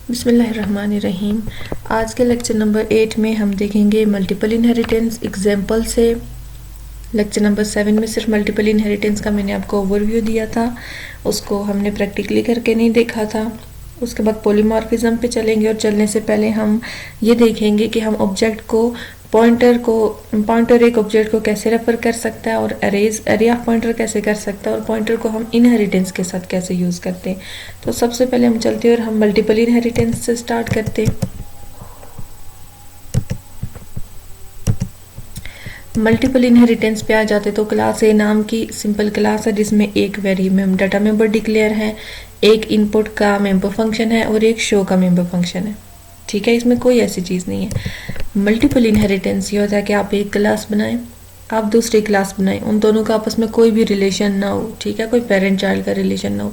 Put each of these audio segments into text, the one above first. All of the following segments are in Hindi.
बिस्मिल्लाहिर्रहमानिर्रहीम। आज के लेक्चर नंबर 8 में हम देखेंगे मल्टीपल इनहेरिटेंस एग्जाम्पल से। लेक्चर नंबर 7 में सिर्फ मल्टीपल इनहेरिटेंस का मैंने आपको ओवरव्यू दिया था, उसको हमने प्रैक्टिकली करके नहीं देखा था। उसके बाद पॉलीमॉर्फिज्म पे चलेंगे और चलने से पहले हम ये देखेंगे कि हम ऑब्जेक्ट को पॉइंटर एक ऑब्जेक्ट को कैसे रेफर कर सकता है और एरे ऑफ पॉइंटर कैसे कर सकता है और पॉइंटर को हम इनहेरिटेंस के साथ कैसे यूज़ करते हैं। तो सबसे पहले हम चलते हैं और हम मल्टीपल इनहेरिटेंस से स्टार्ट करते हैं। मल्टीपल इनहेरिटेंस पे आ जाते तो क्लास ए नाम की सिंपल क्लास है जिसमें एक डाटा मेंबर डिक्लेयर है, एक इनपुट का मेंबर फंक्शन है और एक शो का मेंबर फंक्शन है। ठीक है, इसमें कोई ऐसी चीज़ नहीं है। मल्टीपल इनहेरिटेंस ये होता है कि आप एक क्लास बनाएं, आप दूसरी क्लास बनाएं, उन दोनों का आपस में कोई भी रिलेशन ना हो। ठीक है, कोई पेरेंट चाइल्ड का रिलेशन ना हो,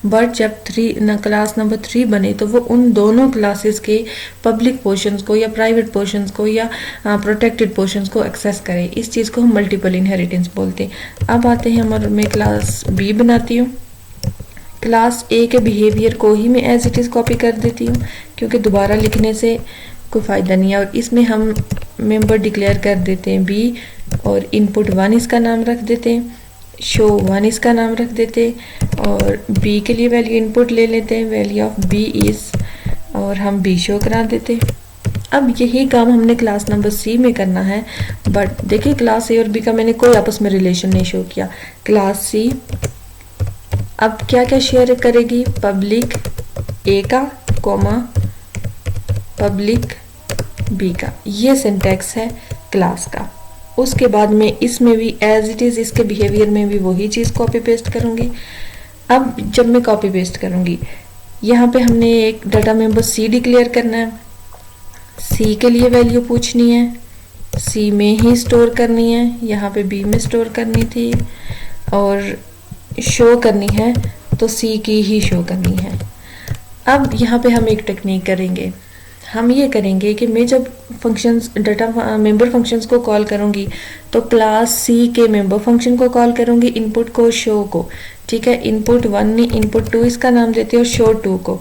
बट जब क्लास नंबर 3 बने तो वो उन दोनों क्लासेस के पब्लिक पोर्शंस को या प्राइवेट पोर्शंस को या प्रोटेक्टेड पोर्शंस को एक्सेस करे। इस चीज़ को हम मल्टीपल इनहेरिटेंस बोलते हैं। अब आते हैं मैं क्लास बी बनाती हूँ। क्लास ए के बिहेवियर को ही मैं एज इट इज़ कॉपी कर देती हूँ क्योंकि दोबारा लिखने से कोई फ़ायदा नहीं है। और इसमें हम मेंबर डिक्लेयर कर देते हैं बी और इनपुट 1 इसका नाम रख देते हैं, शो 1 इसका नाम रख देते हैं और बी के लिए वैल्यू इनपुट ले लेते हैं, वैल्यू ऑफ बी इज़, और हम बी शो करा देते हैं। अब यही काम हमने क्लास नंबर सी में करना है, बट देखिए क्लास ए और बी का मैंने कोई आपस में रिलेशन नहीं शो किया। क्लास सी अब क्या क्या शेयर करेगी, पब्लिक ए का कॉमा पब्लिक बी का, ये सिंटैक्स है क्लास का। उसके बाद में इसमें भी एज इट इज़ इसके बिहेवियर में भी वही चीज़ कॉपी पेस्ट करूँगी। अब जब मैं कॉपी पेस्ट करूँगी यहाँ पे हमने एक डाटा मेंबर सी डिक्लेयर करना है, सी के लिए वैल्यू पूछनी है, सी में ही स्टोर करनी है, यहाँ पे बी में स्टोर करनी थी, और शो करनी है तो सी की ही शो करनी है। अब यहाँ पे हम एक टेक्निक करेंगे, हम ये करेंगे कि मैं जब फंक्शंस डाटा मेंबर फंक्शंस को कॉल करूँगी तो क्लास सी के मेंबर फंक्शन को कॉल करूँगी, इनपुट को, शो को। ठीक है, इनपुट 1 ने इनपुट 2 इसका नाम देते हैं और शो 2 को।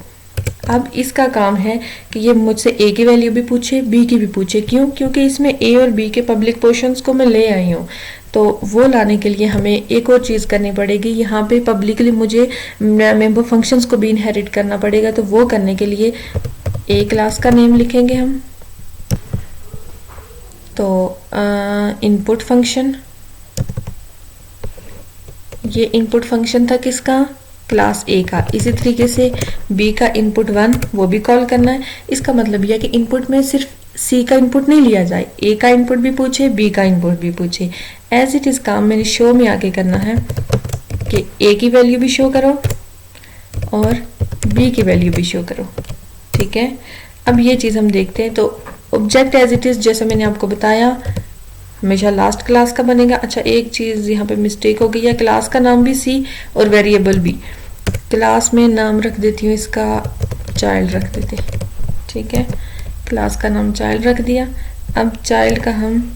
अब इसका काम है कि ये मुझसे ए की वैल्यू भी पूछे, बी की भी पूछे। क्यों? क्योंकि इसमें ए और बी के पब्लिक पोर्शंस को मैं ले आई हूँ, तो वो लाने के लिए हमें एक और चीज़ करनी पड़ेगी। यहाँ पे पब्लिकली मुझे मेंबर फंक्शंस को भी इनहेरिट करना पड़ेगा, तो वो करने के लिए ए क्लास का नेम लिखेंगे हम। तो इनपुट फंक्शन, ये इनपुट फंक्शन था किसका, क्लास ए का। इसी तरीके से बी का इनपुट 1 वो भी कॉल करना है। इसका मतलब यह कि इनपुट में सिर्फ सी का इनपुट नहीं लिया जाए, ए का इनपुट भी पूछे, बी का इनपुट भी पूछे। एज इट इज काम मैंने शो में आके करना है कि ए की वैल्यू भी शो करो और बी की वैल्यू भी शो करो। ठीक है, अब ये चीज़ हम देखते हैं। तो ऑब्जेक्ट एज इट इज जैसे मैंने आपको बताया हमेशा लास्ट क्लास का बनेगा। अच्छा, एक चीज़ यहाँ पे मिस्टेक हो गई है, क्लास का नाम भी सी और वेरिएबल भी। क्लास में नाम रख देती हूँ इसका चाइल्ड रख देते। ठीक है, क्लास का नाम चाइल्ड रख दिया। अब चाइल्ड का हम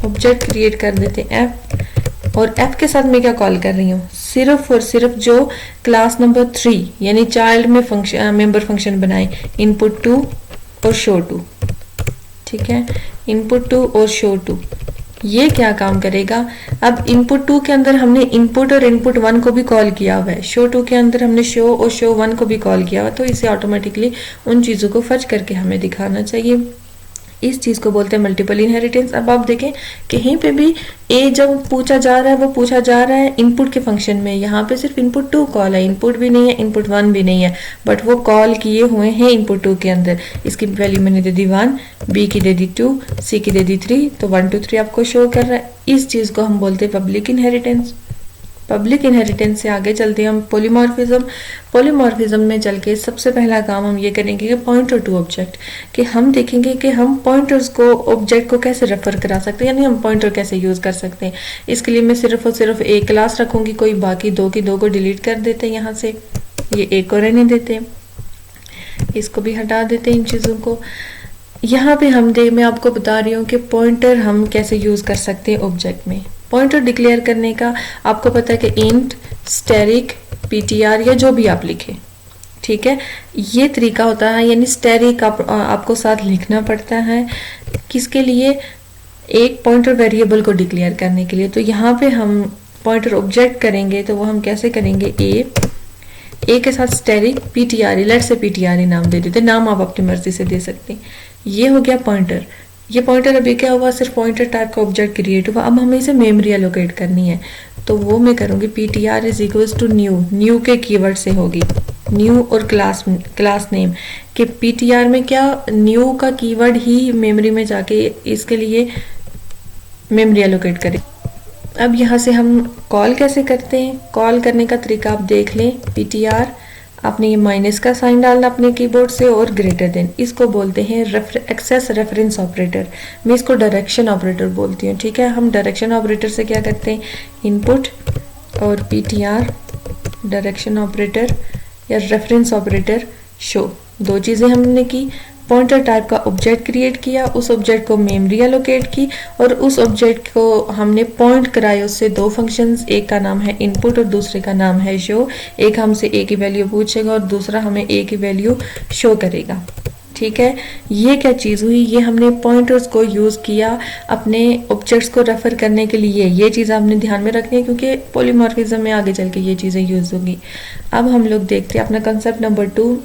ऑब्जेक्ट क्रिएट कर देते एफ, और एफ के साथ मैं क्या कॉल कर रही हूँ, सिर्फ और सिर्फ जो क्लास नंबर 3 यानी चाइल्ड में फंक्शन मेंबर फंक्शन बनाए, इनपुट 2 और शो 2। ठीक है, इनपुट 2 और शो 2 ये क्या काम करेगा। अब इनपुट 2 के अंदर हमने इनपुट और इनपुट 1 को भी कॉल किया हुआ है, शो 2 के अंदर हमने शो और शो 1 को भी कॉल किया हुआ, तो इसे ऑटोमेटिकली उन चीज़ों को फर्ज करके हमें दिखाना चाहिए। इस चीज़ को बोलते हैं मल्टीपल इनहेरिटेंस। अब आप देखें कहीं पे भी ए जब पूछा जा रहा है वो पूछा जा रहा है इनपुट के फंक्शन में, यहाँ पे सिर्फ इनपुट 2 कॉल है, इनपुट भी नहीं है, इनपुट 1 भी नहीं है, बट वो कॉल किए हुए हैं इनपुट 2 के अंदर। इसकी वैल्यू मैंने दे दी 1, बी की दे दी 2, सी की दे दी 3, तो 1 2 3 आपको शो कर रहा है। इस चीज़ को हम बोलते हैं पब्लिक इनहेरिटेंस। पब्लिक इनहेरिटेंस से आगे चलते हैं हम पॉलीमॉर्फिज्म। पॉलीमॉर्फिज्म में चल के सबसे पहला काम हम ये करेंगे कि पॉइंटर टू ऑब्जेक्ट, कि हम देखेंगे कि हम पॉइंटर्स को ऑब्जेक्ट को कैसे रेफर करा सकते हैं, यानी हम पॉइंटर कैसे यूज़ कर सकते हैं। इसके लिए मैं सिर्फ और सिर्फ एक क्लास रखूँगी, कोई बाकी 2 की 2 को डिलीट कर देते हैं यहाँ से, ये एक को रहने देते हैं, इसको भी हटा देते हैं इन चीज़ों को। यहाँ पे मैं आपको बता रही हूँ कि पॉइंटर हम कैसे यूज़ कर सकते हैं ऑब्जेक्ट में। पॉइंटर डिक्लेयर करने का आपको पता है कि इंट, स्टैटिक, पीटीआर या जो भी आप लिखें, ठीक है, ये तरीका होता है, यानी स्टैटिक आपको साथ लिखना पड़ता है किसके लिए, एक पॉइंटर वेरिएबल को डिक्लेयर करने के लिए। तो यहाँ पे हम पॉइंटर ऑब्जेक्ट करेंगे तो वो हम कैसे करेंगे, ए के साथ स्टैटिक पीटीआर, लेट से पीटीआर नाम दे देते, नाम आप अपनी मर्जी से दे सकते हैं। ये हो गया पॉइंटर। ये पॉइंटर अभी क्या हुआ, सिर्फ पॉइंटर टाइप का ऑब्जेक्ट क्रिएट हुआ। अब हमें इसे मेमोरी एलोकेट करनी है, तो वो मैं करूंगी ptr is equals to new के कीवर्ड से होगी, न्यू और क्लास नेम के ptr में क्या, न्यू का कीवर्ड ही मेमोरी में जाके इसके लिए मेमोरी एलोकेट करें। अब यहाँ से हम कॉल कैसे करते हैं, कॉल करने का तरीका आप देख लें, ptr आपने ये माइनस का साइन डालना अपने कीबोर्ड से और ग्रेटर देन, इसको बोलते हैं एक्सेस रेफरेंस ऑपरेटर। मैं इसको डायरेक्शन ऑपरेटर बोलती हूँ। ठीक है, हम डायरेक्शन ऑपरेटर से क्या करते हैं, इनपुट और ptr डायरेक्शन ऑपरेटर या रेफरेंस ऑपरेटर शो, दो चीजें हमने की। पॉइंटर टाइप का ऑब्जेक्ट क्रिएट किया, उस ऑब्जेक्ट को मेमोरी एलोकेट की और उस ऑब्जेक्ट को हमने पॉइंट कराए उससे दो फंक्शंस, एक का नाम है इनपुट और दूसरे का नाम है शो। एक हमसे ए की वैल्यू पूछेगा और दूसरा हमें ए की वैल्यू शो करेगा। ठीक है, ये क्या चीज हुई, ये हमने पॉइंटर्स को यूज किया अपने ऑब्जेक्ट्स को रेफर करने के लिए। ये चीज आपने ध्यान में रखनी है क्योंकि पॉलीमॉर्फिज्म में आगे चल के ये चीजें यूज होगी। अब हम लोग देखते हैं अपना कंसेप्ट नंबर 2,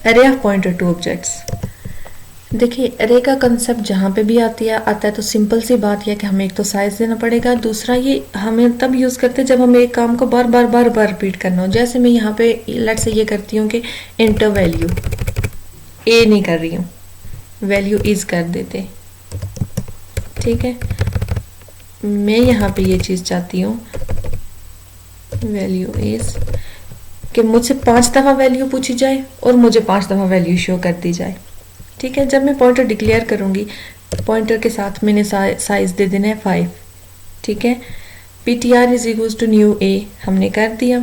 अरे ऑफ पॉइंटर टू ऑब्जेक्ट्स। देखिए, अरे का कंसेप्ट जहाँ पे भी आता है तो सिंपल सी बात है कि हमें एक तो साइज देना पड़ेगा, दूसरा ये हमें तब यूज करते हैं जब हमें एक काम को बार बार रिपीट करना हो। जैसे मैं यहाँ पे लेट से ये करती हूँ कि एंटर वैल्यू, ए नहीं कर रही हूँ, वैल्यू इज कर देते। ठीक है, मैं यहाँ पे ये चीज चाहती हूँ वैल्यू इज कि मुझसे 5 दफा वैल्यू पूछी जाए और मुझे 5 दफा वैल्यू शो कर दी जाए। ठीक है, जब मैं पॉइंटर डिक्लेयर करूंगी, पॉइंटर के साथ मैंने साइज दे देना है 5। ठीक है, ptr is equals to new A हमने कर दिया।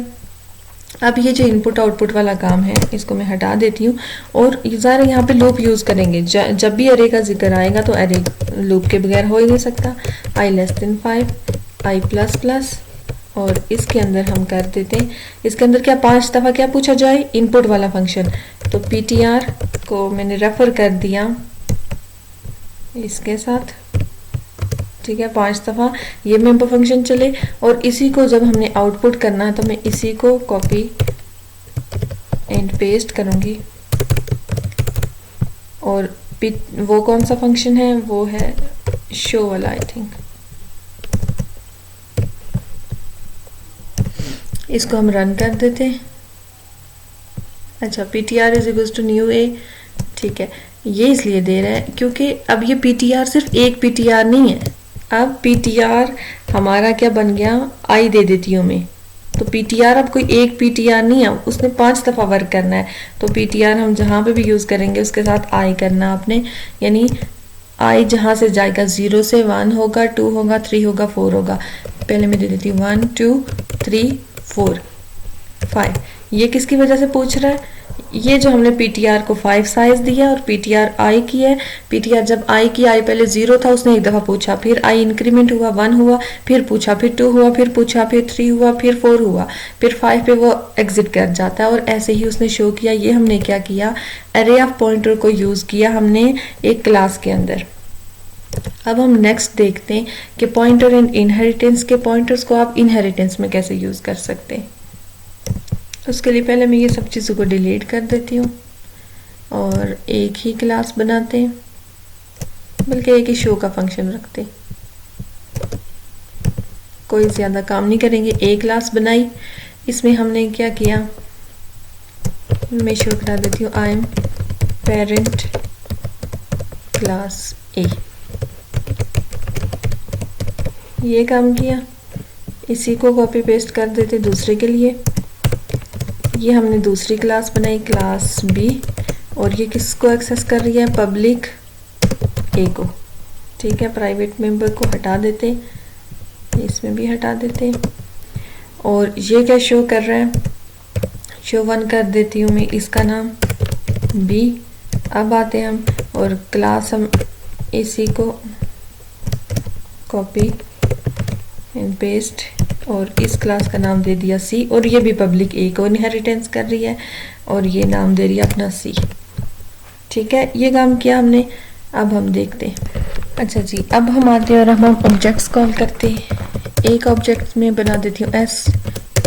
अब ये जो इनपुट आउटपुट वाला काम है इसको मैं हटा देती हूँ और ज़रा यहाँ पे लूप यूज करेंगे। जब भी अरे का जिक्र आएगा तो अरे लूप के बगैर हो ही नहीं सकता। i less than 5, i plus plus, और इसके अंदर हम कर देते हैं, इसके अंदर क्या 5 दफा क्या पूछा जाए, इनपुट वाला फंक्शन। तो ptr को मैंने रेफर कर दिया इसके साथ। ठीक है, 5 दफा ये मेंबर फंक्शन चले और इसी को जब हमने आउटपुट करना है तो मैं इसी को कॉपी एंड पेस्ट करूंगी। और वो कौन सा फंक्शन है, वो है शो वाला आई थिंक। इसको हम रन कर देते हैं। अच्छा, ptr is equals to new A. ठीक है, ये इसलिए दे रहा है क्योंकि अब ये ptr सिर्फ एक ptr नहीं है। अब ptr हमारा क्या बन गया, i दे देती हूँ मैं, तो ptr अब कोई एक ptr नहीं है, उसने 5 दफा वर्क करना है। तो ptr हम जहां पे भी यूज करेंगे उसके साथ i करना आपने, यानी i जहां से जाएगा 0 से 1 होगा, 2 होगा, 3 होगा, 4 होगा। पहले मैं दे देती हूँ 1 2 3 4 5। ये किसकी वजह से पूछ रहा है, ये जो हमने ptr को 5 साइज दिया और ptr i की है। ptr जब i की, i पहले 0 था, उसने एक दफा पूछा, फिर i इंक्रीमेंट हुआ, 1 हुआ, फिर पूछा, फिर 2 हुआ, फिर पूछा, फिर 3 हुआ, फिर 4 हुआ, फिर 5 पे वो एग्जिट कर जाता है। और ऐसे ही उसने शो किया। ये हमने क्या किया, अरे ऑफ पॉइंटर को यूज किया हमने एक क्लास के अंदर। अब हम नेक्स्ट देखते हैं कि पॉइंटर एंड इनहेरिटेंस के पॉइंटर्स को आप इनहेरिटेंस में कैसे यूज कर सकते हैं। उसके लिए पहले मैं ये सब चीज़ों को डिलीट कर देती हूँ और एक ही क्लास बनाते हैं, बल्कि एक ही शो का फंक्शन रखते हैं। कोई ज़्यादा काम नहीं करेंगे। एक क्लास बनाई, इसमें हमने क्या किया, मैं शो करा देती हूँ आई एम पेरेंट क्लास ए। ये काम किया, इसी को कॉपी पेस्ट कर देते दूसरे के लिए। ये हमने दूसरी क्लास बनाई क्लास बी, और ये किसको एक्सेस कर रही है, पब्लिक ए को। ठीक है, प्राइवेट मेंबर को हटा देते, इसमें भी हटा देते। और ये क्या शो कर रहा है, शो 1 कर देती हूँ मैं, इसका नाम बी। अब आते हैं हम और क्लास हम इसी को कॉपी एंड पेस्ट और इस क्लास का नाम दे दिया सी, और ये भी पब्लिक ए को इनहेरिटेंस कर रही है और ये नाम दे रही है अपना सी। ठीक है, ये काम किया हमने। अब हम देखते हैं। अच्छा जी, अब हम आते हैं और हम ऑब्जेक्ट्स कॉल करते हैं। एक ऑब्जेक्ट में बना देती हूँ एस,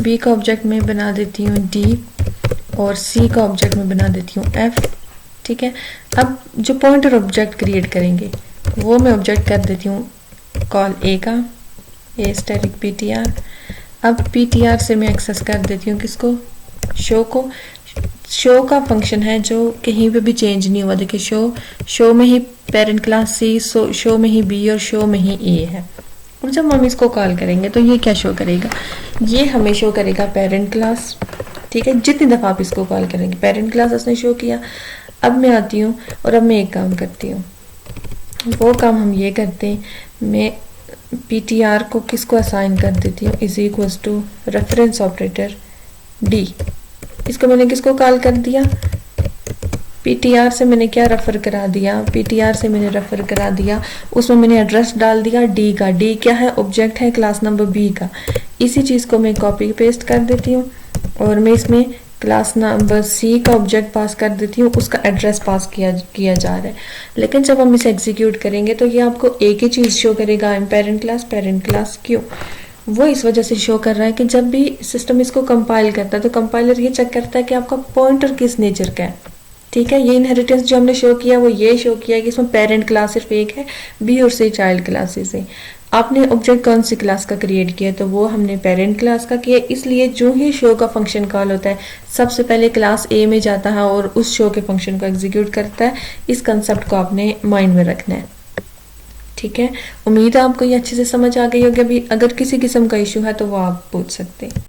बी का ऑब्जेक्ट में बना देती हूँ डी, और सी का ऑब्जेक्ट में बना देती हूँ एफ। ठीक है, अब जो पॉइंटर ऑब्जेक्ट क्रिएट करेंगे वो मैं ऑब्जेक्ट कर देती हूँ कॉल ए का, ए स्टैटिक पीटीआर। अब पीटीआर से मैं एक्सेस कर देती हूँ किसको, शो को। शो का फंक्शन है जो कहीं पे भी चेंज नहीं हुआ। देखिए शो में ही पेरेंट क्लास सी, शो में ही बी और शो में ही ए है। और जब हम इसको कॉल करेंगे तो ये क्या शो करेगा, ये हमें शो करेगा पेरेंट क्लास। ठीक है, जितनी दफा आप इसको कॉल करेंगे पेरेंट क्लास उसने शो किया। अब मैं आती हूँ और अब मैं एक काम करती हूँ, वो काम हम ये करते हैं, मैं पीटीआर को किसको असाइन कर देती हूँ, is equals to reference operator D. इसको मैंने किसको कॉल कर दिया, पीटीआर से मैंने क्या रेफर करा दिया, पीटीआर से मैंने रेफर करा दिया, उसमें मैंने एड्रेस डाल दिया डी का। डी क्या है, ऑब्जेक्ट है क्लास नंबर बी का। इसी चीज को मैं कॉपी पेस्ट कर देती हूँ और मैं इसमें क्लास नंबर सी का ऑब्जेक्ट पास कर देती हूँ, उसका एड्रेस पास किया जा रहा है। लेकिन जब हम इसे एग्जीक्यूट करेंगे तो ये आपको एक ही चीज शो करेगा, आई एम पेरेंट क्लास। क्यों, वो इस वजह से शो कर रहा है कि जब भी सिस्टम इसको कंपाइल करता है तो कंपाइलर ये चेक करता है कि आपका पॉइंटर किस नेचर का है। ठीक है, ये इनहेरिटेंस जो हमने शो किया वो ये शो किया कि इसमें पेरेंट क्लास सिर्फ एक है, बी और सी चाइल्ड क्लासेस है। आपने ऑब्जेक्ट कौन सी क्लास का क्रिएट किया, तो वो हमने पेरेंट क्लास का किया। इसलिए जो ही शो का फंक्शन कॉल होता है सबसे पहले क्लास ए में जाता है और उस शो के फंक्शन को एग्जीक्यूट करता है। इस कंसेप्ट को आपने माइंड में रखना है। ठीक है, उम्मीद है आपको ये अच्छे से समझ आ गई होगी। अभी अगर किसी किस्म का इशू है तो वो आप पूछ सकते हैं।